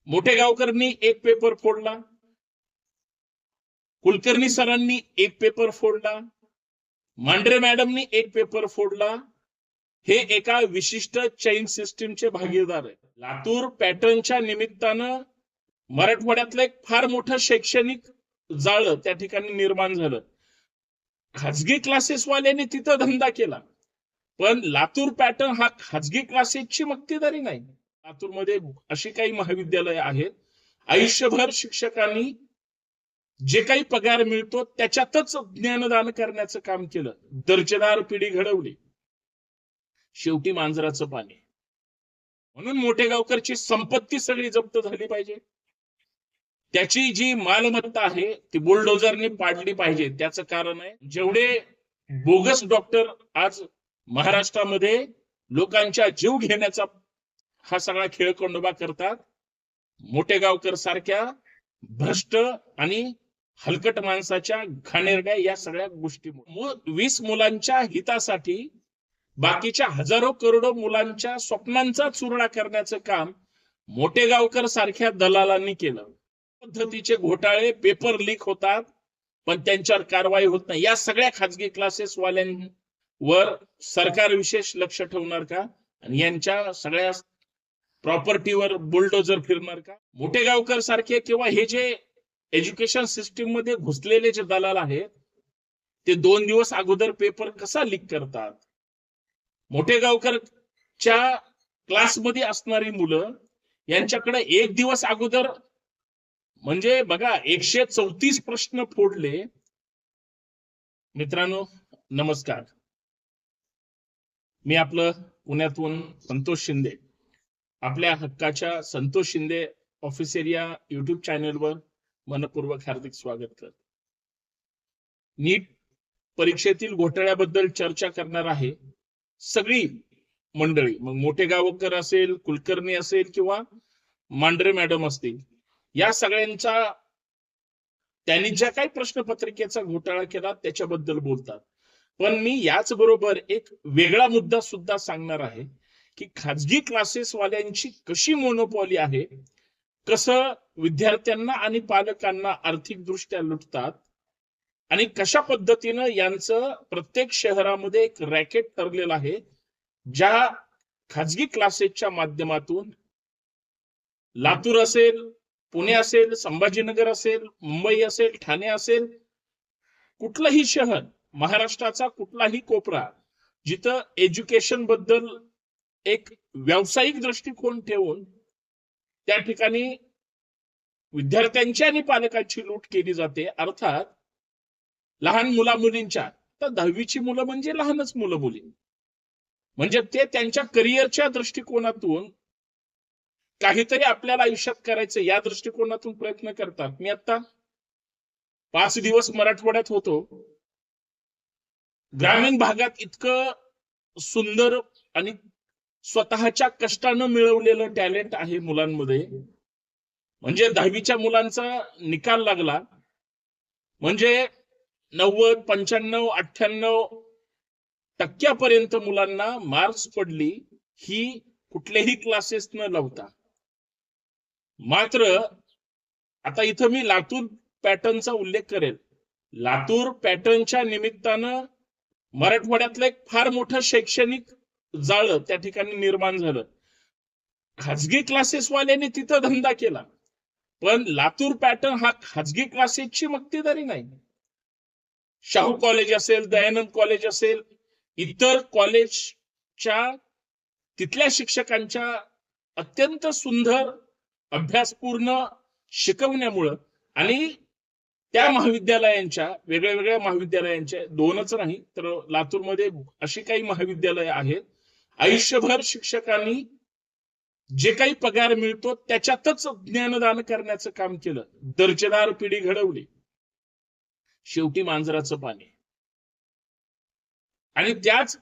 मोठेगावकरांनी एक पेपर फोडला, कुलकर्णी सरांनी एक पेपर फोडला, मांढरे मॅडमनी एक पेपर फोडला. हे एका विशिष्ट चैन सिस्टीमचे भागीदार आहे. लातूर पॅटर्नच्या निमित्तानं मराठवाड्यातलं एक फार मोठं शैक्षणिक जाळं त्या ठिकाणी निर्माण झालं. खाजगी क्लासेसवाल्यांनी तिथं धंदा केला, पण लातूर पॅटर्न हा खाजगी क्लासेसची मक्तेदारी नाही. लातूरमध्ये अशी काही महाविद्यालय आहेत, आयुष्यभर शिक्षकांनी जे काही पगार मिळतो त्याच्यातच ज्ञानदान करण्याचं काम केलं, दर्जेदार पिढी घडवली. शेवटी मांजराचं पाणी. म्हणून मोठेगावकरची संपत्ती सगळी जप्त झाली पाहिजे. त्याची जी मालमत्ता आहे ती बुलडोझरने पाडली पाहिजे. त्याचं कारण आहे, जेवढे बोगस डॉक्टर आज महाराष्ट्रामध्ये लोकांच्या जीव घेण्याचा हा सगळा खेळखंडोबा करतात, मोठेगावकर सारख्या भ्रष्ट आणि हलकट माणसाच्या घाणेरड्या या सगळ्या गोष्टी 20 मुलांच्या हितासाठी बाकीच्या हजारो करोडो मुलांच्या स्वप्नांचा चुरणा करण्याचं काम मोठेगावकर सारख्या दलालांनी केलं. पद्धतीचे घोटाळे, पेपर लीक होतात, पण त्यांच्यावर कारवाई होत नाही. या सगळ्या खाजगी क्लासेस वाल्यांवर सरकार विशेष लक्ष ठेवणार का? आणि यांच्या सगळ्या प्रॉपर्टीवर बुलडोझर फिरणार का? मोठेगावकर सारखे किंवा हे जे एज्युकेशन सिस्टीम मध्ये घुसलेले जे दलाल आहेत ते 2 दिवस अगोदर पेपर कसा लीक करतात? मोठेगावकरच्या क्लासमध्ये असणारी मुलं यांच्याकडे 1 दिवस अगोदर म्हणजे बघा 134 प्रश्न फोडले. मित्रांनो नमस्कार, मी आपलं पुण्यातून संतोष शिंदे, आपल्या हक्काच्या संतोष शिंदे ऑफिसर या युट्यूब चॅनलवर मनपूर्वक हार्दिक स्वागत करतो. नीट परीक्षेतील घोटाळ्याबद्दल चर्चा करणार आहे सगळी मंडळी. मग मोठेगावकर असेल, कुलकर्णी असेल किंवा मांढरे मॅडम असतील, या सगळ्यांचा त्यांनी ज्या काही प्रश्नपत्रिकेचा घोटाळा केला त्याच्याबद्दल बोलतात. पण मी याच बरोबर एक वेगळा मुद्दा सुद्धा सांगणार आहे की खाजगी क्लासेस वाल्यांची कशी मोनोपॉली आहे, कसं विद्यार्थ्यांना आणि पालकांना आर्थिक दृष्ट्या लुटतात आणि कशा पद्धतीनं यांचं प्रत्येक शहरामध्ये एक रॅकेट ठरलेलं आहे, ज्या खाजगी क्लासेसच्या माध्यमातून लातूर असेल, पुणे असेल, संभाजीनगर असेल, मुंबई असेल, ठाणे असेल, कुठलंही शहर, महाराष्ट्राचा कुठलाही कोपरा जिथं एज्युकेशन बद्दल एक व्यावसायिक दृष्टिकोन ठेवून त्या ठिकाणी विद्यार्थ्यांची आणि पालकांची लूट केली जाते. अर्थात लहान मुला मुलींच्या, तर 10वीची मुलं म्हणजे लहानच मुलं मुली, म्हणजे ते त्यांच्या करिअरच्या दृष्टिकोनातून काहीतरी आपल्याला आयुष्यात करायचं या दृष्टिकोनातून प्रयत्न करतात. मी आता 5 दिवस मराठवाड्यात होतो. ग्रामीण भागात इतकं सुंदर आणि स्वतःच्या कष्टानं मिळवलेलं टॅलेंट आहे मुलांमध्ये. म्हणजे 10वीच्या मुलांचा निकाल लागला म्हणजे 90, 95, 98% मुलांना मार्क्स पडली, ही कुठलेही क्लासेस न लावता. मात्र आता इथं मी लातूर पॅटर्नचा उल्लेख करेल. लातूर पॅटर्नच्या निमित्तानं मराठवाड्यातलं एक फार मोठं शैक्षणिक जाळं त्या ठिकाणी निर्माण झालं. खाजगी क्लासेस वाल्यांनी तिथं धंदा केला, पण लातूर पॅटर्न हा खाजगी क्लासेसची मक्तेदारी नाही. शाहू कॉलेज असेल, दयानंद कॉलेज असेल, इतर कॉलेजच्या तिथल्या शिक्षकांच्या अत्यंत सुंदर अभ्यासपूर्ण शिकवण्यामुळं आणि त्या महाविद्यालयांच्या वेगळ्या महाविद्यालयांच्या 2च नाही तर लातूरमध्ये अशी काही महाविद्यालय आहेत, आयुष्यभर शिक्षकांनी जे काही पगार मिळतो त्याच्यातच ज्ञानदान करण्याचं काम केलं, दर्जेदार पिढी घडवली. शेवटी मांजराचं पाणी. आणि त्याच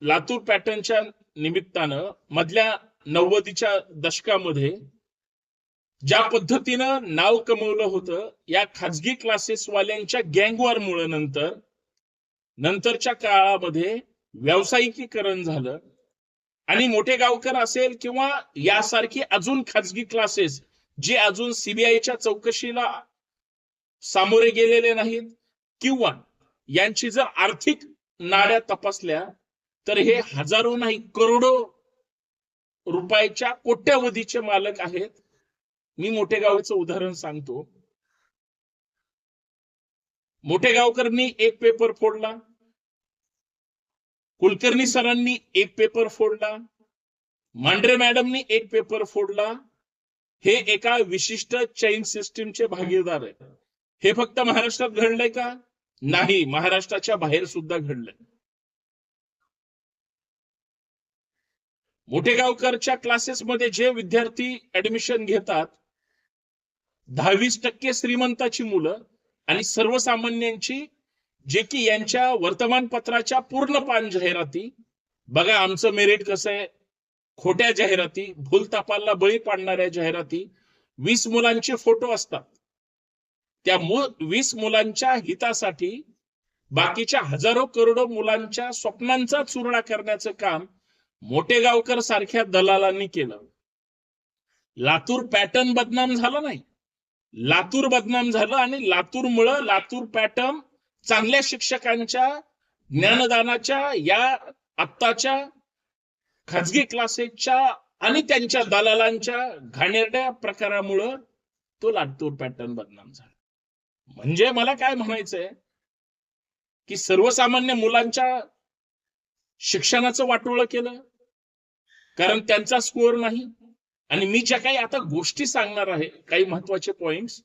लातूर पॅटर्नच्या निमित्तानं मधल्या 90च्या दशकामध्ये ज्या पद्धतीनं नाव कमवलं होतं या खाजगी क्लासेस वाल्यांच्या गँगवॉर मुळे नंतरच्या काळामध्ये व्यावसायिकीकरण झालं आणि मोठेगावकर असेल किंवा यासारखी अजून खाजगी क्लासेस जे अजून सीबीआयच्या चौकशीला सामोरे गेलेले नाहीत किंवा यांची जर आर्थिक नाड्या तपासल्या तर हे हजारो नाही करोडो रुपयाच्या कोट्यावधीचे मालक आहेत. मी मोठेगावचं उदाहरण सांगतो. मोठेगावकरांनी एक पेपर फोडला, कुलकर्णी सरांनी एक पेपर फोडला, मांढरे मॅडमनी एक पेपर फोडला. हे एका विशिष्ट चैन सिस्टीमचे भागीदार आहेत. हे फक्त महाराष्ट्रात घडलंय का? नाही, महाराष्ट्राच्या बाहेर सुद्धा घडलंय. मोठेगावकरच्या क्लासेसमध्ये जे विद्यार्थी ऍडमिशन घेतात 10-20% श्रीमंताची मुलं आणि सर्वसामान्यांची, जे की यांच्या वर्तमानपत्राच्या पूर्ण पान जाहिराती, बघा आमचं मेरिट कसं आहे, खोट्या जाहिराती, भूलतापाला बळी पाडणाऱ्या जाहिराती, 20 मुलांचे फोटो असतात. त्या 20 मुलांच्या हितासाठी बाकीच्या हजारो करोडो मुलांच्या स्वप्नांचा चुरणा करण्याचं काम मोठेगावकर सारख्या दलालांनी केलं. लातूर पॅटर्न बदनाम झालं नाही, लातूर बदनाम झालं. आणि लातूरमुळं लातूर पॅटर्न चांगल्या शिक्षकांच्या ज्ञानदानाच्या या आत्ताच्या खाजगी क्लासेसच्या आणि त्यांच्या दलालांच्या घाणेरड्या प्रकारामुळं तो लातूर पॅटर्न बदनाम झाला. म्हणजे मला काय म्हणायचंय की सर्वसामान्य मुलांच्या शिक्षणाचं वाटोळं केलं कारण त्यांचा स्कोअर नाही. आणि मी ज्या काही आता गोष्टी सांगणार आहे, काही महत्वाचे पॉइंट्स,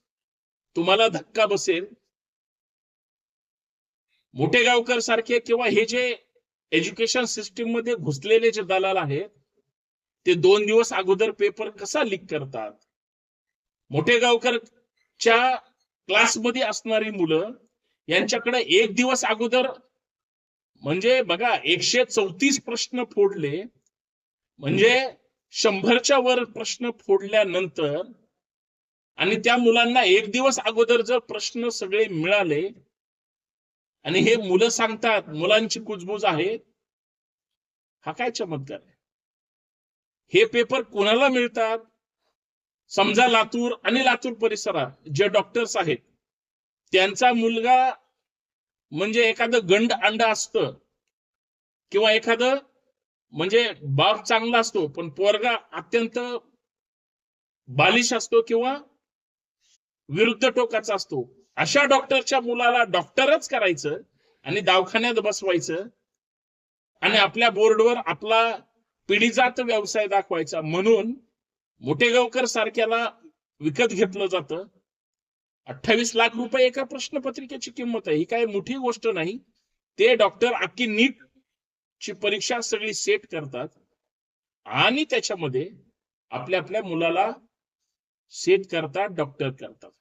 तुम्हाला धक्का बसेल. मोठेगावकर सारखे किंवा हे जे एज्युकेशन सिस्टीम मध्ये घुसलेले जे दलाल आहेत ते 2 दिवस अगोदर पेपर कसा लीक करतात. मोठेगावकरच्या क्लासमध्ये असणारी मुलं यांच्याकडे 1 दिवस अगोदर, म्हणजे बघा 134 प्रश्न फोडले, म्हणजे 100च्या वर प्रश्न फोडल्यानंतर आणि त्या मुलांना 1 दिवस अगोदर जर प्रश्न सगळे मिळाले आणि हे मुलं सांगतात मुलांची कुजबूज आहे, हा काय चमत्कार आहे. हे पेपर कोणाला मिळतात? समजा लातूर आणि लातूर परिसरात जे डॉक्टर्स आहेत त्यांचा मुलगा म्हणजे एखादं गंड अंड असतं किंवा एखादं म्हणजे बाप चांगला असतो पण पोरगा अत्यंत बालिश असतो किंवा विरुद्ध टोकाचा असतो, अशा डॉक्टरच्या मुलाला डॉक्टरच करायचं आणि दवाखान्यात बसवायचं आणि आपल्या बोर्डवर आपला पिढीजात व्यवसाय दाखवायचा म्हणून मोठेगावकर सारख्याला विकत घेतलं जातं. 28 लाख रुपये एका प्रश्नपत्रिकेची किंमत आहे. ही काय मोठी गोष्ट नाही. ते डॉक्टर अख्खी नीट ची परीक्षा सगळी सेट करतात आणि त्याच्यामध्ये आपल्या आपल्या मुलाला सेट करतात, डॉक्टर करतात.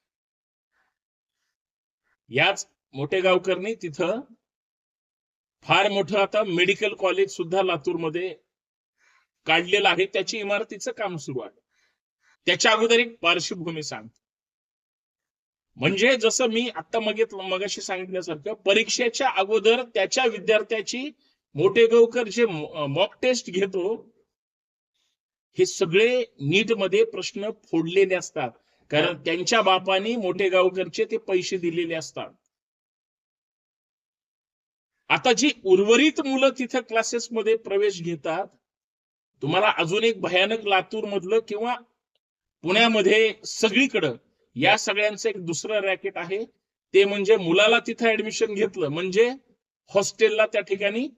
याच मोठेगावकरनी तिथं फार मोठं आता मेडिकल कॉलेज सुद्धा लातूरमध्ये काढलेलं आहे. त्याची इमारतीचं काम सुरू आहे. त्याच्या अगोदर एक पार्श्वभूमी सांगतो. म्हणजे जसं मी आता मगाशी सांगितल्यासारखं परीक्षेच्या अगोदर त्याच्या विद्यार्थ्याची मोठेगावकर जे मॉक टेस्ट घेतो हे सगळे नीट मध्ये प्रश्न फोडलेले असतात कारण त्यांच्या बापानी मोठेगावकरचे ते पैसे दिलेले असतात. आता जी उर्वरित मुलं तिथं क्लासेसमध्ये प्रवेश घेतात, तुम्हाला अजून एक भयानक लातूर मधलं किंवा पुण्यामध्ये सगळीकडं या सगळ्यांचं एक दुसरं रॅकेट आहे. ते म्हणजे मुलाला तिथं ऍडमिशन घेतलं म्हणजे हॉस्टेलला त्या ठिकाणी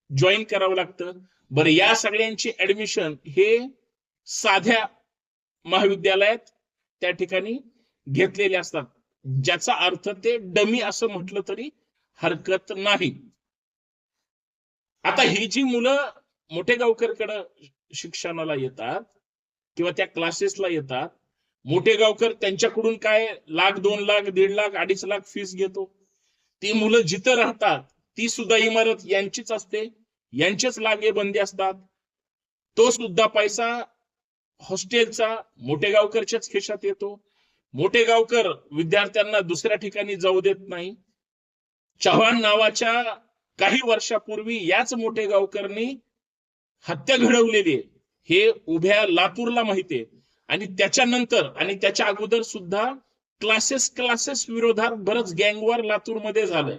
जॉईन करावं लागतं. बरं, या सगळ्यांची ऍडमिशन हे साध्या महाविद्यालयात त्या ठिकाणी घेतलेले असतात, ज्याचा अर्थ ते डमी असं म्हटलं तरी हरकत नाही. आता ही जी मुलं मोठेगावकरकडे शिक्षणाला येतात किंवा त्या क्लासेसला येतात, मोठेगावकर त्यांच्याकडून काय 1 लाख 2 लाख 1.5 लाख 2.5 लाख फीस घेतो. ती मुलं जिथं राहतात ती सुद्धा इमारत यांचीच असते, यांचेच लागे बंदी असतात. तो सुद्धा पैसा हॉस्टेलचा मोठेगावकरच्याच खिशात येतो. मोठेगावकर विद्यार्थ्यांना दुसऱ्या ठिकाणी जाऊ देत नाही. चव्हाण नावाच्या काही वर्षापूर्वी याच मोठेगावकरनी हत्या घडवलेली आहे हे उभ्या लातूरला माहिती आहे. आणि त्याच्यानंतर आणि त्याच्या अगोदर सुद्धा क्लासेस विरोधात बरंच गँगवॉर लातूरमध्ये झालंय.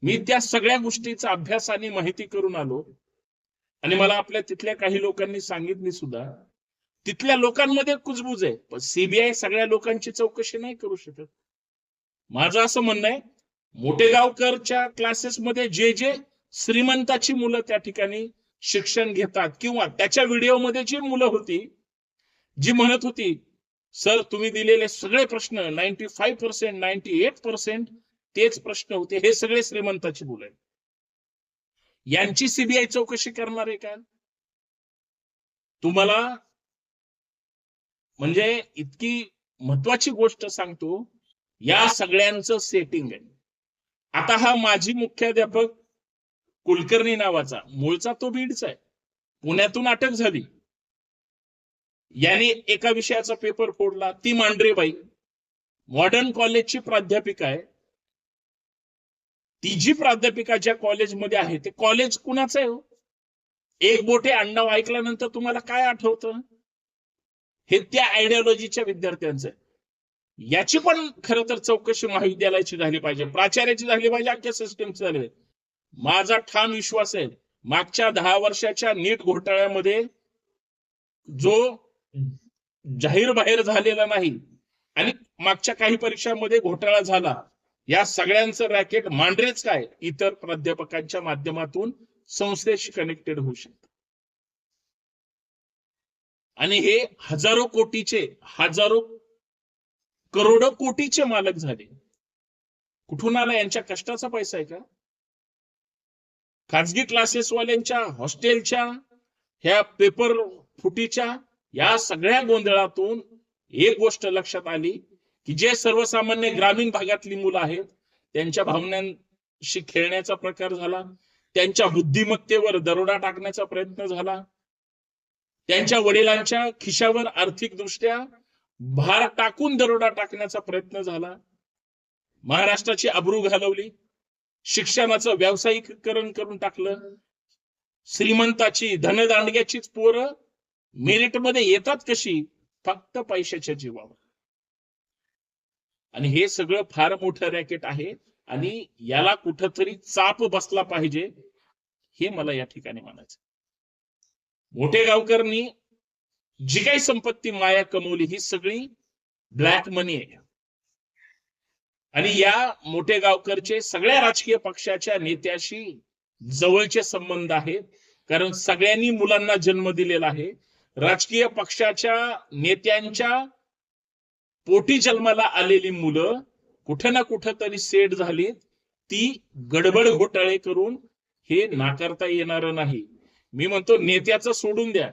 मी त्या सगळ्या गोष्टीचा अभ्यास आणि माहिती करून आलो. आणि मला आपल्या तिथल्या काही लोकांनी सांगितली सुद्धा, तिथल्या लोकांमध्ये कुजबूज आहे, पण सीबीआय सगळ्या लोकांची चौकशी नाही करू शकत. माझं असं म्हणणं आहे, मोठेगावकरच्या क्लासेसमध्ये जे जे श्रीमंताची मुलं त्या ठिकाणी शिक्षण घेतात, किंवा त्याच्या व्हिडिओमध्ये जी मुलं होती जी म्हणत होती सर तुम्ही दिलेले सगळे प्रश्न 95% 98% तेच प्रश्न होते, हे सगळे श्रीमंताची मुलं आहेत, यांची सीबीआय चौकशी करणार आहे का? तुम्हाला म्हणजे इतकी महत्वाची गोष्ट सांगतो, या सगळ्यांचं सेटिंग आहे. आता हा माजी मुख्याध्यापक कुलकर्णी नावाचा, मूळचा तो बीडचा आहे, पुण्यातून अटक झाली, याने एका विषयाचा पेपर फोडला. ती मांढरेबाई मॉडर्न कॉलेजची प्राध्यापिका आहे. ती जी प्राध्यापिका ज्या कॉलेजमध्ये आहे ते कॉलेज कुणाचं आहे हो? एक बोटे आडनाव ऐकल्यानंतर तुम्हाला काय आठवतं? हे त्या आयडिओलॉजीच्या विद्यार्थ्यांचं आहे. याची पण खरं तर चौकशी महाविद्यालयाची झाली पाहिजे, प्राचार्याची झाली पाहिजे, अख्ख्या सिस्टीमची झाली पाहिजे. माझा ठाम विश्वास आहे, मागच्या 10 वर्षाच्या नीट घोटाळ्यामध्ये जो जाहीर बाहेर झालेला नाही आणि मागच्या काही परीक्षांमध्ये घोटाळा झाला, या सगळ्यांचं रॅकेट मांढरेच काय इतर प्राध्यापकांच्या माध्यमातून संस्थेशी कनेक्टेड होऊ शकतं. आणि हे हजारो करोडो कोटीचे मालक झाले. कुठून आला? यांच्या कष्टाचा पैसा आहे का? खाजगी क्लासेसवाल्यांच्या हॉस्टेलच्या ह्या पेपर फुटीच्या या सगळ्या गोंधळातून एक गोष्ट लक्षात आली की जे सर्वसामान्य ग्रामीण भागातली मुलं आहेत त्यांच्या भावनांशी खेळण्याचा प्रकार झाला, त्यांच्या बुद्धिमत्तेवर दरोडा टाकण्याचा प्रयत्न झाला, त्यांच्या वडिलांच्या खिशावर आर्थिकदृष्ट्या भार टाकून दरोडा टाकण्याचा प्रयत्न झाला, महाराष्ट्राची अब्रू घालवली, शिक्षणाचं व्यावसायिकरण करून टाकलं. श्रीमंताची धनदांडग्याचीच पोरं मेरिटमध्ये येतात कशी? फक्त पैशाच्या जीवावर. आणि हे सगळं फार मोठं रॅकेट आहे आणि याला कुठंतरी चाप बसला पाहिजे, हे मला या ठिकाणी म्हणायचं. मोठेगावकरनी जी काही संपत्ती माया कमवली ही सगळी ब्लॅक मनी आहे. आणि या मोठेगावकरचे सगळ्या राजकीय पक्षाच्या नेत्याशी जवळचे संबंध आहेत, कारण सगळ्यांनी मुलांना जन्म दिलेला आहे. राजकीय पक्षाच्या नेत्यांच्या पोटी जन्माला आलेली मुलं कुठे ना कुठं तरी सेट झालीत. ती गडबड घोटाळे करून हे नाकारता येणार नाही. मी म्हणतो नेत्याचं सोडून द्या,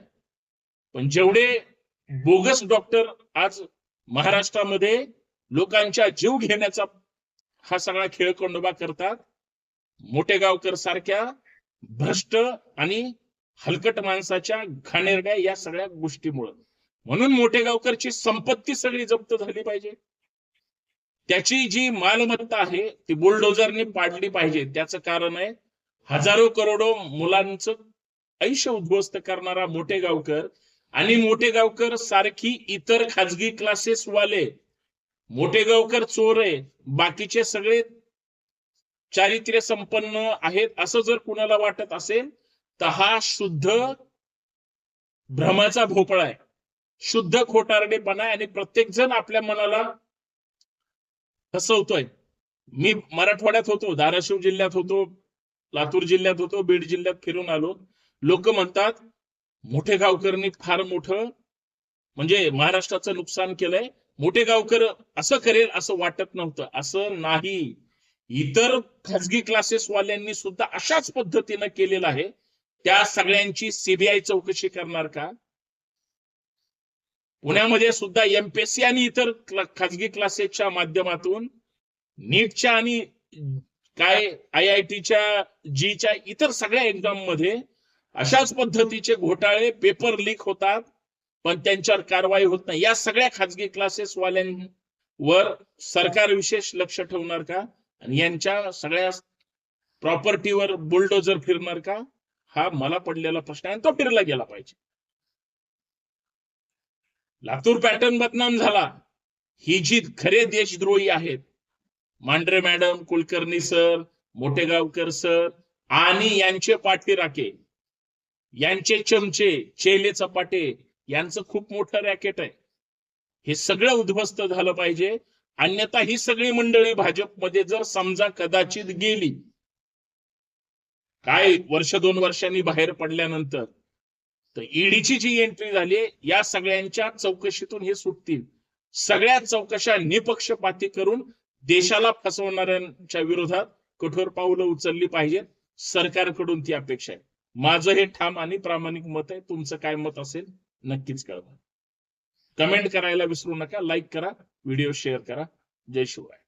पण जेवढे बोगस डॉक्टर आज महाराष्ट्रामध्ये लोकांच्या जीव घेण्याचा हा सगळा खेळखंडोबा करतात, मोठेगावकर सारख्या भ्रष्ट आणि हलकट माणसाच्या घाणेरड्या या सगळ्या गोष्टीमुळे. म्हणून मोठेगावकरची संपत्ती सगळी जप्त झाली पाहिजे. त्याची जी मालमत्ता आहे ती बुलडोझरने पाडली पाहिजे. त्याचं कारण आहे हजारो करोडो मुलांचं आयुष्य उद्ध्वस्त करणारा मोठेगावकर आणि मोठेगावकर सारखी इतर खाजगी क्लासेस वाले. मोठेगावकर चोर आहे, बाकीचे सगळे चारित्र्य संपन्न आहेत असं जर कुणाला वाटत असेल तर हा शुद्ध भ्रमाचा भोपळा आहे, शुद्ध खोटारडेपणा आहे. आणि प्रत्येक जण आपल्या मनाला फसवतोय. मी मराठवाड्यात होतो, धाराशिव जिल्ह्यात होतो, लातूर जिल्ह्यात होतो, बीड जिल्ह्यात फिरून आलो. लोक म्हणतात मोठेगावकरनी फार मोठं म्हणजे महाराष्ट्राचं नुकसान केलंय, मोठेगावकर असं करेल असं वाटत नव्हतं. असं नाही, इतर खाजगी क्लासेस वाल्यांनी सुद्धा अशाच पद्धतीनं केलेलं आहे. त्या सगळ्यांची सीबीआय चौकशी करणार का? पुण्यामध्ये सुद्धा एमपीएससी आणि इतर खाजगी क्लासेसच्या माध्यमातून नीटच्या आणि काय IITच्या जीच्या इतर सगळ्या एक्झाम मध्ये अशाच पद्धतीचे घोटाळे, पेपर लीक होतात, पण त्यांच्यावर कारवाई होत नाही. या सगळ्या खाजगी क्लासेस वाल्यांवर सरकार विशेष लक्ष ठेवणार का? आणि यांच्या सगळ्या प्रॉपर्टीवर बुलडोजर फिरणार का? हा मला पडलेला प्रश्न आहे आणि तो फिरला गेला पाहिजे. लातूर पॅटर्न बदनाम झाला, ही जी खरे देशद्रोही आहेत, Mandhare madam, Kulkarni sir, Mothegaonkar sir आणि यांचे पाठीराखे, यांचे चमचे, चेले चपाटे, यांचं खूप मोठं रॅकेट आहे. हे सगळं उद्ध्वस्त झालं पाहिजे. अन्यथा ही सगळी मंडळी भाजपमध्ये जर समजा कदाचित गेली, काय वर्ष 2 वर्षांनी बाहेर पडल्यानंतर, तर ईडीची जी एंट्री झाली, या सगळ्यांच्या चौकशीतून हे सुटतील. सगळ्या चौकशा निपक्षपाती करून देशाला फसवणाऱ्यांच्या विरोधात कठोर पावलं उचलली पाहिजेत. सरकारकडून ती अपेक्षा आहे. माझं हे ठाम आणि प्रामाणिक मत आहे. तुमचं काय मत असेल नक्कीच कळवा. कमेंट करायला विसरू नका, लाईक करा, व्हिडिओ शेअर करा. जय शिवराय.